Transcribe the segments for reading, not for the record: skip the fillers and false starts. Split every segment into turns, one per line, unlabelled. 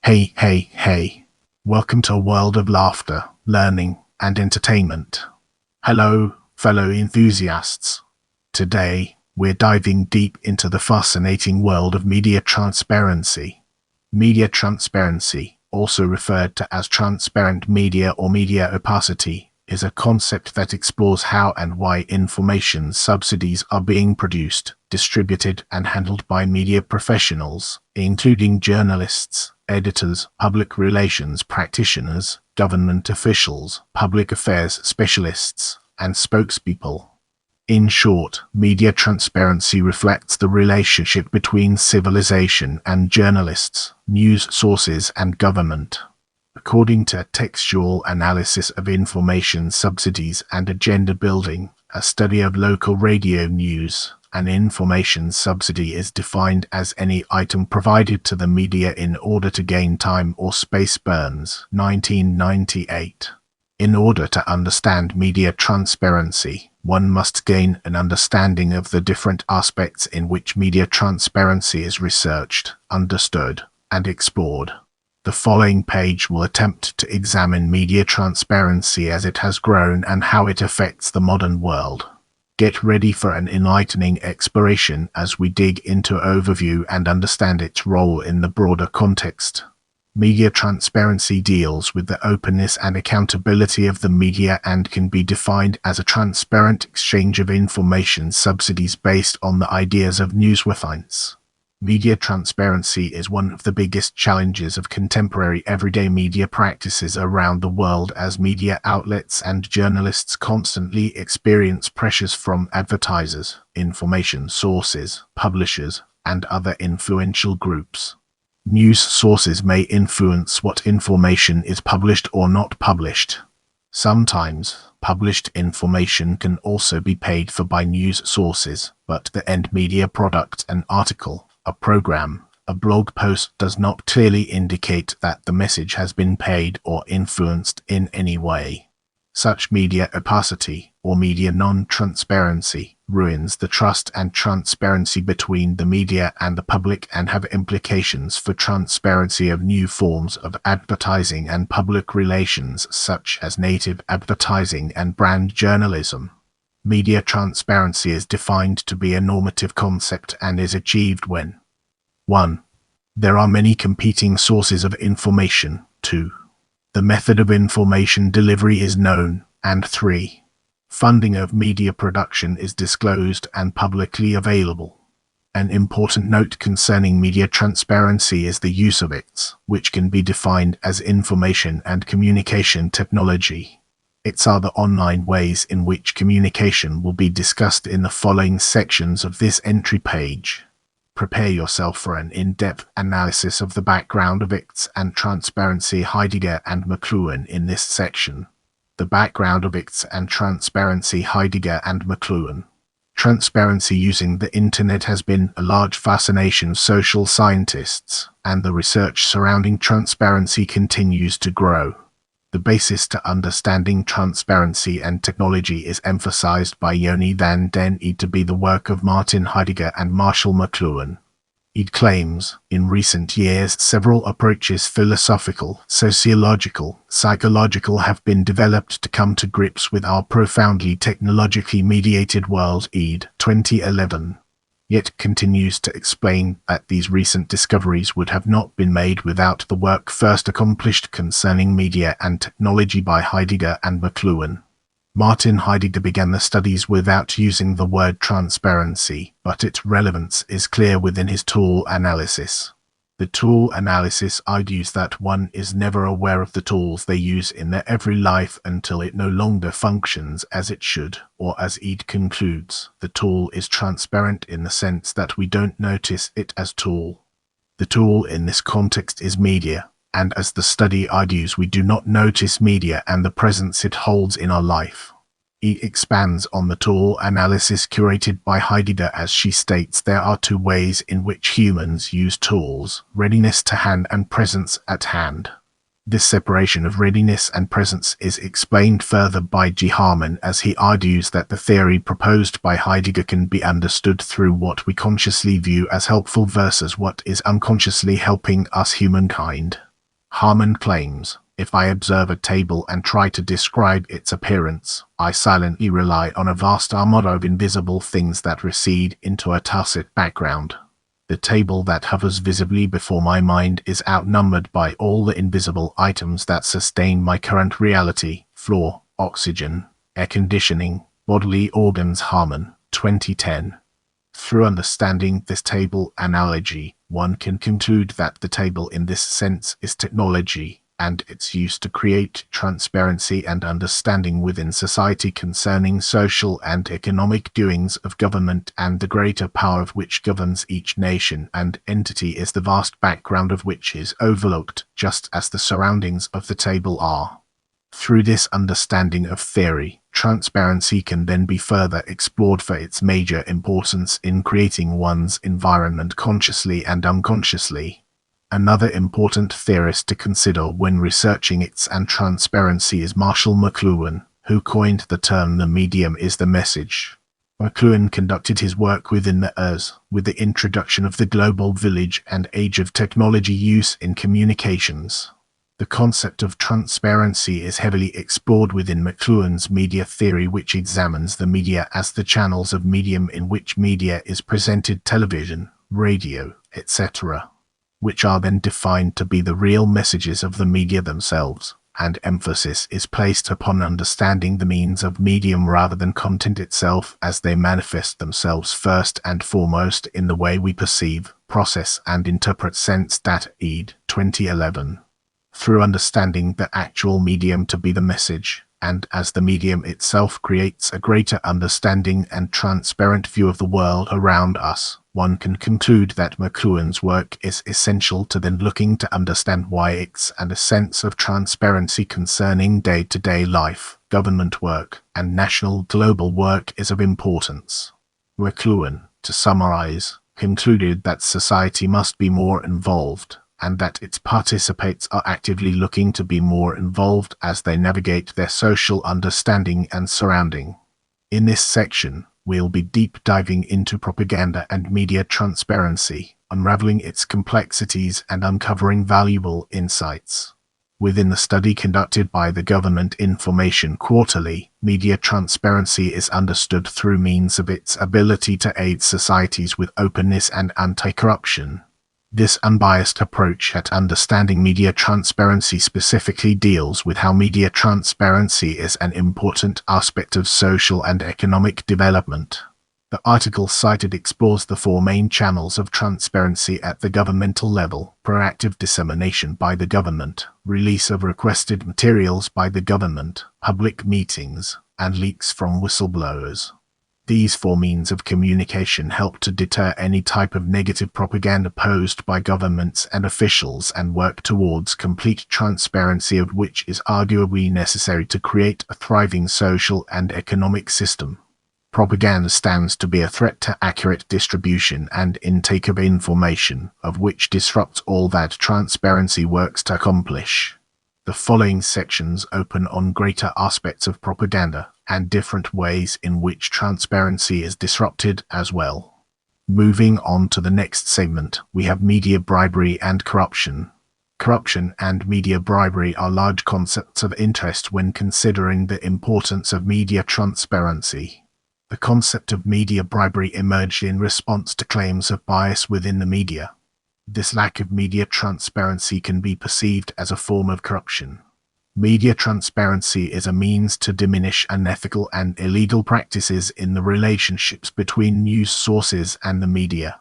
Hey, hey, hey. Welcome to a world of laughter, learning, and entertainment. Hello, fellow enthusiasts. Today, we're diving deep into the fascinating world of media transparency. Media transparency, also referred to as transparent media or media opacity, is a concept that explores how and why information subsidies are being produced, distributed, and handled by media professionals, including journalists, editors, public relations practitioners, government officials, public affairs specialists, and spokespeople. In short, media transparency reflects the relationship between civilization and journalists, news sources, and government. According to Textual Analysis of Information Subsidies and Agenda Building, a study of local radio news, an information subsidy is defined as any item provided to the media in order to gain time or space. Burns, 1998. In order to understand media transparency, one must gain an understanding of the different aspects in which media transparency is researched, understood, and explored. The following page will attempt to examine media transparency as it has grown and how it affects the modern world. Get ready for an enlightening exploration as we dig into overview and understand its role in the broader context. Media transparency deals with the openness and accountability of the media and can be defined as a transparent exchange of information subsidies based on the ideas of newsworthiness. Media transparency is one of the biggest challenges of contemporary everyday media practices around the world, as media outlets and journalists constantly experience pressures from advertisers, information sources, publishers, and other influential groups. News sources may influence what information is published or not published. Sometimes, published information can also be paid for by news sources, but the end media product, an article, a program, a blog post, does not clearly indicate that the message has been paid or influenced in any way. Such media opacity, or media non-transparency, ruins the trust and transparency between the media and the public and have implications for transparency of new forms of advertising and public relations, such as native advertising and brand journalism. Media transparency is defined to be a normative concept and is achieved when 1. There are many competing sources of information. 2. The method of information delivery is known. And 3. Funding of media production is disclosed and publicly available. An important note concerning media transparency is the use of ICTs, which can be defined as information and communication technology. ICTs are the online ways in which communication will be discussed in the following sections of this entry page. Prepare yourself for an in-depth analysis of the background of ICTs and transparency. Heidegger and McLuhan in this section. The background of ICTs and transparency. Heidegger and McLuhan. Transparency using the internet has been a large fascination of social scientists, and the research surrounding transparency continues to grow. The basis to understanding transparency and technology is emphasized by Yoni van den Eed to be the work of Martin Heidegger and Marshall McLuhan. Eed claims, in recent years several approaches, philosophical, sociological, psychological, have been developed to come to grips with our profoundly technologically mediated world. Eed, 2011. Yet continues to explain that these recent discoveries would have not been made without the work first accomplished concerning media and technology by Heidegger and McLuhan. Martin Heidegger began the studies without using the word transparency, but its relevance is clear within his tool analysis. The tool analysis argues that one is never aware of the tools they use in their every life until it no longer functions as it should, or as Eid concludes, the tool is transparent in the sense that we don't notice it as tool. The tool in this context is media, and as the study argues, we do not notice media and the presence it holds in our life. He expands on the tool analysis curated by Heidegger as she states there are two ways in which humans use tools: readiness to hand and presence at hand. This separation of readiness and presence is explained further by G. Harman as he argues that the theory proposed by Heidegger can be understood through what we consciously view as helpful versus what is unconsciously helping us, humankind. Harman claims, if I observe a table and try to describe its appearance, I silently rely on a vast armada of invisible things that recede into a tacit background. The table that hovers visibly before my mind is outnumbered by all the invisible items that sustain my current reality: floor, oxygen, air conditioning, bodily organs. Harman, 2010. Through understanding this table analogy, one can conclude that the table in this sense is technology, and its use to create transparency and understanding within society concerning social and economic doings of government, and the greater power of which governs each nation and entity is the vast background of which is overlooked, just as the surroundings of the table are. Through this understanding of theory, transparency can then be further explored for its major importance in creating one's environment consciously and unconsciously. Another important theorist to consider when researching its and transparency is Marshall McLuhan, who coined the term "the medium is the message." McLuhan conducted his work within the years with the introduction of the global village and age of technology use in communications. The concept of transparency is heavily explored within McLuhan's media theory, which examines the media as the channels of medium in which media is presented: television, radio, etc., which are then defined to be the real messages of the media themselves, and emphasis is placed upon understanding the means of medium rather than content itself, as they manifest themselves first and foremost in the way we perceive, process, and interpret sense. Ed. 2011. Through understanding the actual medium to be the message, and as the medium itself creates a greater understanding and transparent view of the world around us, one can conclude that McLuhan's work is essential to then looking to understand why it's and a sense of transparency concerning day-to-day life, government work, and national global work is of importance. McLuhan, to summarize, concluded that society must be more involved, and that its participants are actively looking to be more involved as they navigate their social understanding and surrounding. In this section, we'll be deep diving into propaganda and media transparency, unraveling its complexities and uncovering valuable insights. Within the study conducted by the Government Information Quarterly, media transparency is understood through means of its ability to aid societies with openness and anti-corruption. This unbiased approach at understanding media transparency specifically deals with how media transparency is an important aspect of social and economic development. The article cited explores the four main channels of transparency at the governmental level: proactive dissemination by the government, release of requested materials by the government, public meetings, and leaks from whistleblowers. These four means of communication help to deter any type of negative propaganda posed by governments and officials and work towards complete transparency, of which is arguably necessary to create a thriving social and economic system. Propaganda stands to be a threat to accurate distribution and intake of information, of which disrupts all that transparency works to accomplish. The following sections open on greater aspects of propaganda and different ways in which transparency is disrupted as well. Moving on to the next segment, we have media bribery and corruption. Corruption and media bribery are large concepts of interest when considering the importance of media transparency. The concept of media bribery emerged in response to claims of bias within the media. This lack of media transparency can be perceived as a form of corruption. Media transparency is a means to diminish unethical and illegal practices in the relationships between news sources and the media.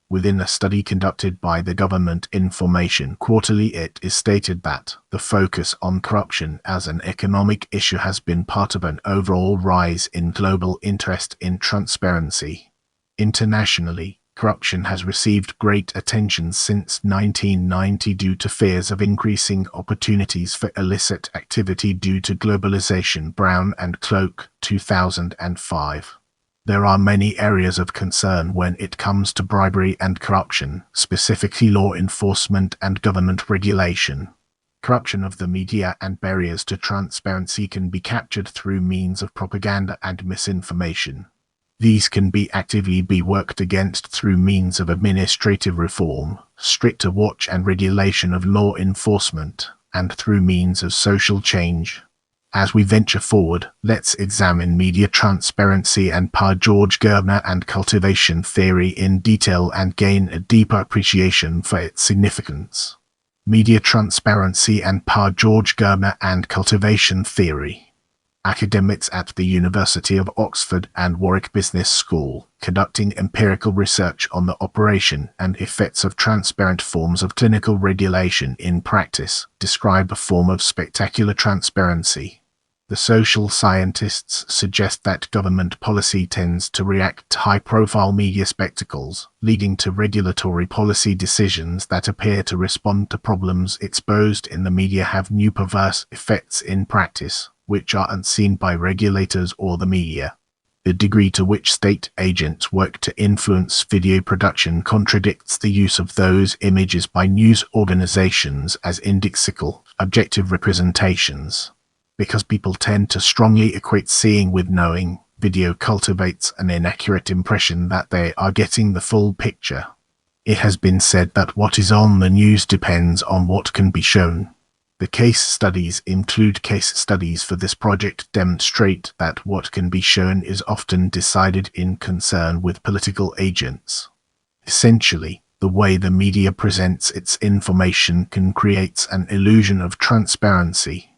Within a study conducted by the Government Information Quarterly, it is stated that the focus on corruption as an economic issue has been part of an overall rise in global interest in transparency. Internationally, corruption has received great attention since 1990 due to fears of increasing opportunities for illicit activity due to globalization. Brown and Cloak, 2005. There are many areas of concern when it comes to bribery and corruption, specifically law enforcement and government regulation. Corruption of the media and barriers to transparency can be captured through means of propaganda and misinformation. These can be actively worked against through means of administrative reform, stricter watch and regulation of law enforcement, and through means of social change. As we venture forward, let's examine media transparency and power, George Gerbner, and cultivation theory in detail and gain a deeper appreciation for its significance. Media transparency and power, George Gerbner and cultivation theory. Academics at the University of Oxford and Warwick Business School, conducting empirical research on the operation and effects of transparent forms of clinical regulation in practice, describe a form of spectacular transparency. The social scientists suggest that government policy tends to react to high-profile media spectacles, leading to regulatory policy decisions that appear to respond to problems exposed in the media have new perverse effects in practice, which are unseen by regulators or the media. The degree to which state agents work to influence video production contradicts the use of those images by news organizations as indexical, objective representations. Because people tend to strongly equate seeing with knowing, video cultivates an inaccurate impression that they are getting the full picture. It has been said that what is on the news depends on what can be shown. The case studies include case studies for this project demonstrate that what can be shown is often decided in concern with political agents. Essentially, the way the media presents its information can create an illusion of transparency.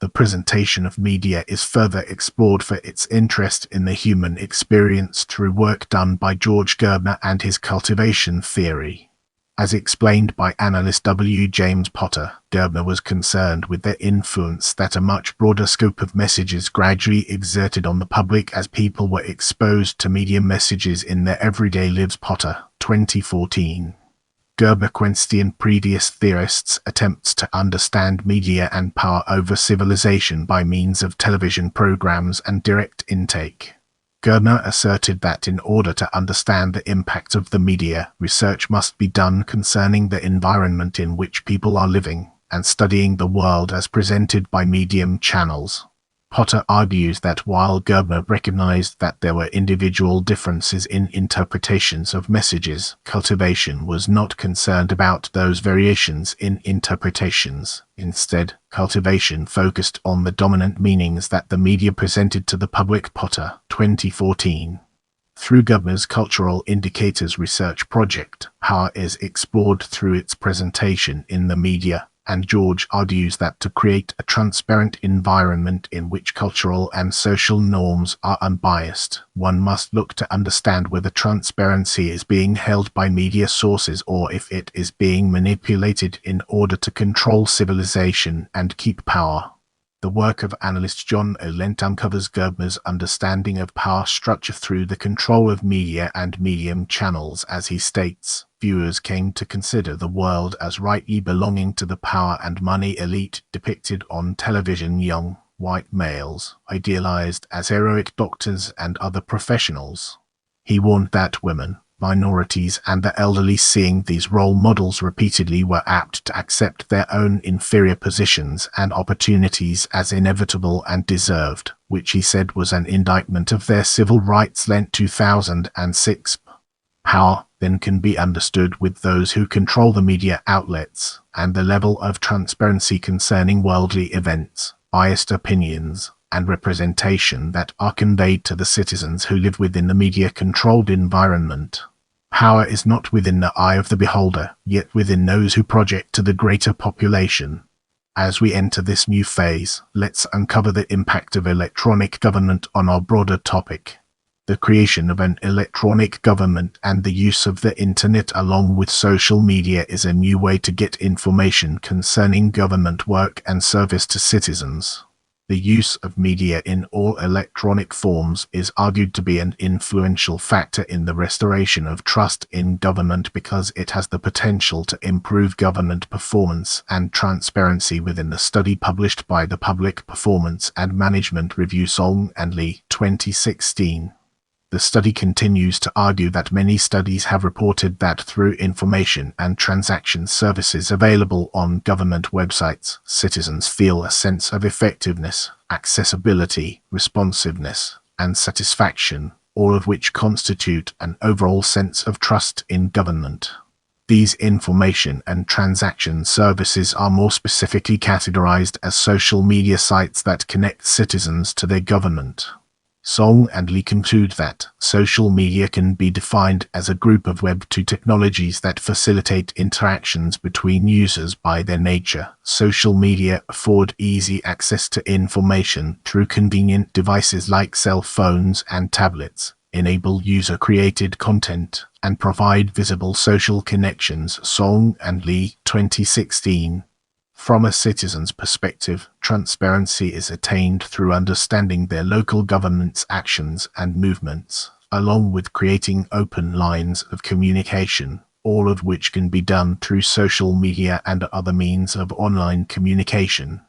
The presentation of media is further explored for its interest in the human experience through work done by George Gerbner and his cultivation theory. As explained by analyst W. James Potter, Gerbner was concerned with the influence that a much broader scope of messages gradually exerted on the public as people were exposed to media messages in their everyday lives. Potter, 2014. Gerbner questioned previous theorists' attempts to understand media and power over civilization by means of television programs and direct intake. Gerbner asserted that in order to understand the impact of the media, research must be done concerning the environment in which people are living, and studying the world as presented by medium channels. Potter argues that while Gerbner recognized that there were individual differences in interpretations of messages, cultivation was not concerned about those variations in interpretations. Instead, cultivation focused on the dominant meanings that the media presented to the public. Potter, 2014. Through Gerbner's Cultural Indicators research project, power is explored through its presentation in the media, and George argues that to create a transparent environment in which cultural and social norms are unbiased, one must look to understand whether transparency is being held by media sources or if it is being manipulated in order to control civilization and keep power. The work of analyst John Olent uncovers Gerbner's understanding of power structure through the control of media and medium channels. As he states, viewers came to consider the world as rightly belonging to the power and money elite depicted on television. Young, white males, idealized as heroic doctors and other professionals. He warned that women, minorities and the elderly, seeing these role models repeatedly, were apt to accept their own inferior positions and opportunities as inevitable and deserved, which he said was an indictment of their civil rights. Lent 2006. Power, then, can be understood with those who control the media outlets, and the level of transparency concerning worldly events, biased opinions, and representation that are conveyed to the citizens who live within the media-controlled environment. Power is not within the eye of the beholder, yet within those who project to the greater population. As we enter this new phase, let's uncover the impact of electronic government on our broader topic. The creation of an electronic government and the use of the internet along with social media is a new way to get information concerning government work and service to citizens. The use of media in all electronic forms is argued to be an influential factor in the restoration of trust in government because it has the potential to improve government performance and transparency. Within the study published by the Public Performance and Management Review, Song and Lee, 2016. The study continues to argue that many studies have reported that through information and transaction services available on government websites, citizens feel a sense of effectiveness, accessibility, responsiveness, and satisfaction, all of which constitute an overall sense of trust in government. These information and transaction services are more specifically categorized as social media sites that connect citizens to their government. Song and Lee conclude that social media can be defined as a group of Web 2 technologies that facilitate interactions between users. By their nature, social media afford easy access to information through convenient devices like cell phones and tablets, enable user-created content, and provide visible social connections. Song and Lee, 2016. From a citizen's perspective, transparency is attained through understanding their local government's actions and movements, along with creating open lines of communication, all of which can be done through social media and other means of online communication.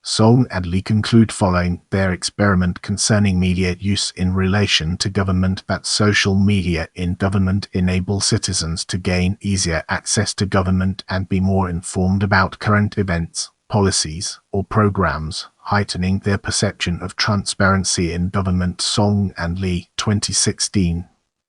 Song and Lee conclude following their experiment concerning media use in relation to government that social media in government enable citizens to gain easier access to government and be more informed about current events, policies, or programs, heightening their perception of transparency in government. Song and Lee, 2016.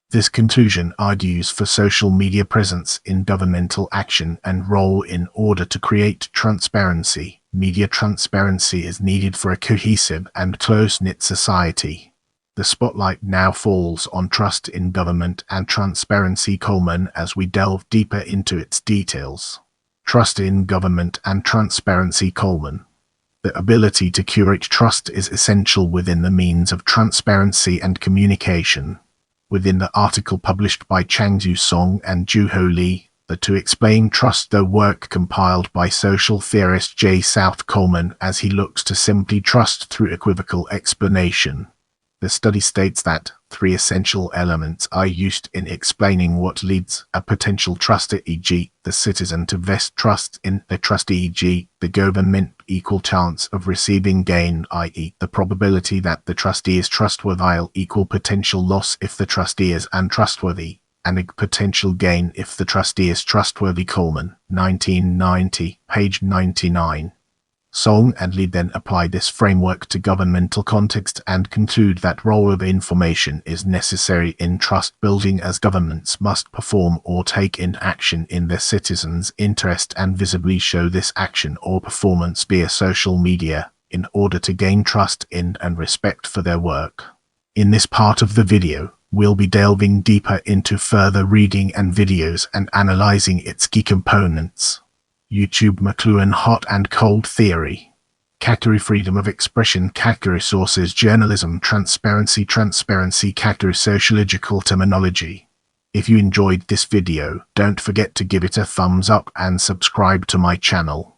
This conclusion argues for social media presence in governmental action and role in order to create transparency. Media transparency is needed for a cohesive and close-knit society. The spotlight now falls on trust in government and transparency, as we delve deeper into its details. Trust in government and transparency, The ability to curate trust is essential within the means of transparency and communication. Within the article published by Changju Song and Juho Lee, To Explain Trust, the work compiled by social theorist J. South Coleman as he looks to simply trust through equivocal explanation. The study states that 3 essential elements are used in explaining what leads a potential trustee, e.g., the citizen, to vest trust in the trustee, e.g., the government, equal chance of receiving gain, i.e., the probability that the trustee is trustworthy, equal potential loss if the trustee is untrustworthy, and a potential gain if the trustee is trustworthy. 1990, page 99. Song and Lee then apply this framework to governmental context and conclude that role of information is necessary in trust building, as governments must perform or take in action in their citizens' interest and visibly show this action or performance via social media in order to gain trust in and respect for their work. In this part of the video, we'll be delving deeper into further reading and videos and analyzing its key components. YouTube McLuhan Hot and Cold Theory. Category Freedom of Expression. Category Sources. Journalism. Transparency. Category Sociological Terminology. If you enjoyed this video, don't forget to give it a thumbs up and subscribe to my channel.